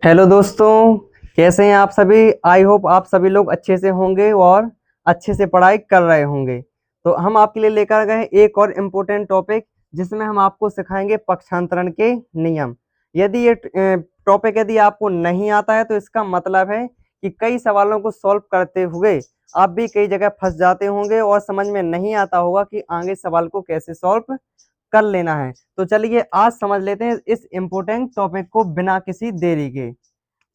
Hello दोस्तों, कैसे हैं आप सभी। आई होप आप सभी लोग अच्छे से होंगे और अच्छे से पढ़ाई कर रहे होंगे। तो हम आपके लिए लेकर गए हैं एक और इम्पोर्टेंट टॉपिक, जिसमें हम आपको सिखाएंगे पक्षांतरण के नियम। यदि ये टॉपिक यदि आपको नहीं आता है तो इसका मतलब है कि कई सवालों को सॉल्व करते हुए आप भी कई जगह फंस जाते होंगे और समझ में नहीं आता होगा कि आगे सवाल को कैसे सॉल्व कर लेना है। तो चलिए आज समझ लेते हैं इस इम्पोर्टेंट टॉपिक को बिना किसी देरी के।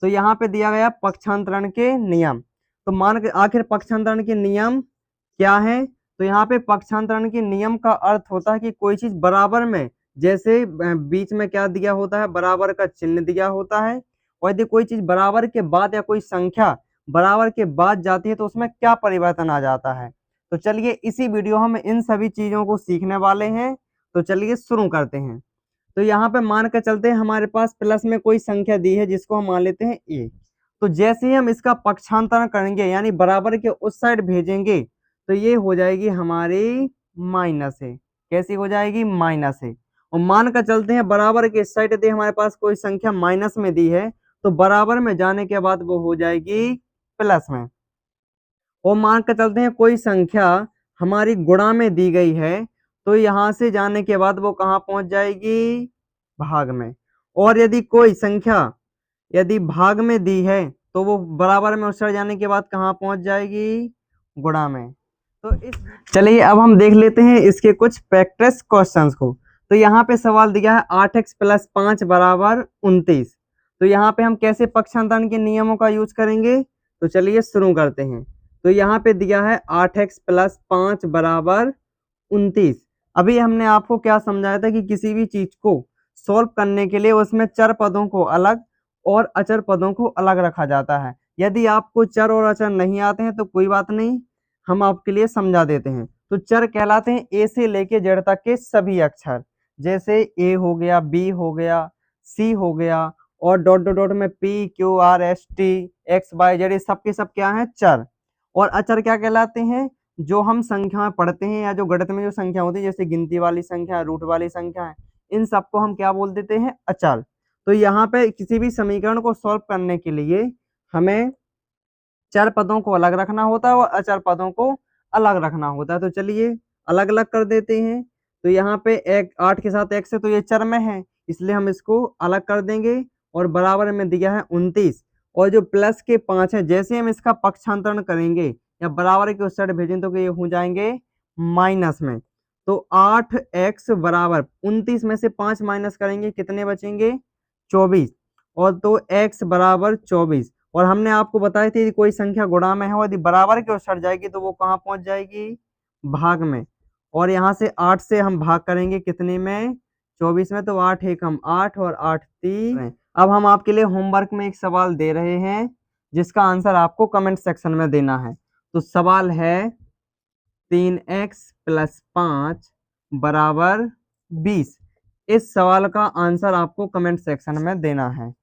तो यहाँ पे दिया गया पक्षांतरण के नियम। तो मान के आखिर पक्षांतरण के नियम क्या है। तो यहाँ पे पक्षांतरण के नियम का अर्थ होता है कि कोई चीज बराबर में, जैसे बीच में क्या दिया होता है, बराबर का चिन्ह दिया होता है। और यदि कोई चीज बराबर के बाद या कोई संख्या बराबर के बाद जाती है तो उसमें क्या परिवर्तन आ जाता है। तो चलिए इसी वीडियो हम इन सभी चीजों को सीखने वाले हैं। तो चलिए शुरू करते हैं। तो यहाँ पे मान कर चलते हैं हमारे पास प्लस में कोई संख्या दी है जिसको हम मान लेते हैं ए। तो जैसे ही हम इसका पक्षांतरण करेंगे यानी बराबर के उस साइड भेजेंगे तो ये हो जाएगी हमारी माइनस है। कैसी हो जाएगी, माइनस है। और मान कर चलते हैं बराबर के इस साइड यदि हमारे पास कोई संख्या माइनस में दी है तो बराबर में जाने के बाद वो हो जाएगी प्लस में। और मान कर चलते हैं कोई संख्या हमारी गुणा में दी गई है तो यहां से जाने के बाद वो कहाँ पहुंच जाएगी, भाग में। और यदि कोई संख्या यदि भाग में दी है तो वो बराबर में उससे जाने के बाद कहाँ पहुंच जाएगी, गुणा में। तो इस चलिए अब हम देख लेते हैं इसके कुछ प्रैक्टिस क्वेश्चंस को। तो यहाँ पे सवाल दिया है 8x+5 बराबर 29। तो यहाँ पे हम कैसे पक्षांतरण के नियमों का यूज करेंगे। तो चलिए शुरू करते हैं। तो यहाँ पे दिया है 8x+5 बराबर 29। अभी हमने आपको क्या समझाया था कि किसी भी चीज को सॉल्व करने के लिए उसमें चर पदों को अलग और अचर पदों को अलग रखा जाता है। यदि आपको चर और अचर नहीं आते हैं तो कोई बात नहीं, हम आपके लिए समझा देते हैं। तो चर कहलाते हैं ए से लेके जेड तक के सभी अक्षर, जैसे ए हो गया, बी हो गया, सी हो गया, और डॉट डॉट डॉट में P Q R S T X Y Z, ये सब के सब क्या है, चर। और अचर क्या कहलाते हैं, जो हम संख्या में पढ़ते हैं या जो गणित में जो संख्या होती है, जैसे गिनती वाली संख्या, रूट वाली संख्या है, इन सबको हम क्या बोल देते हैं, अचर। तो यहाँ पे किसी भी समीकरण को सॉल्व करने के लिए हमें चर पदों को अलग रखना होता है और अचर पदों को अलग रखना होता है। तो चलिए अलग अलग कर देते हैं। तो यहाँ पे एक 8 के साथ x है तो ये चर में है, इसलिए हम इसको अलग कर देंगे। और बराबर में दिया है 29। और जो प्लस के 5 है, जैसे हम इसका पक्षांतरण करेंगे या बराबर के उस साइड भेजें तो ये हो जाएंगे माइनस में। तो 8x बराबर 29 में से 5 माइनस करेंगे, कितने बचेंगे, 24। और तो x बराबर 24। और हमने आपको बताई थी कोई संख्या गुणा में है और यदि बराबर की ओर सट जाएगी तो वो कहाँ पहुंच जाएगी, भाग में। और यहाँ से 8 से हम भाग करेंगे कितने में, 24 में। तो 8 एक हम 8 और 8 3। अब हम आपके लिए होमवर्क में एक सवाल दे रहे हैं जिसका आंसर आपको कमेंट सेक्शन में देना है। तो सवाल है 3x+5 बराबर 20। इस सवाल का आंसर आपको कमेंट सेक्शन में देना है।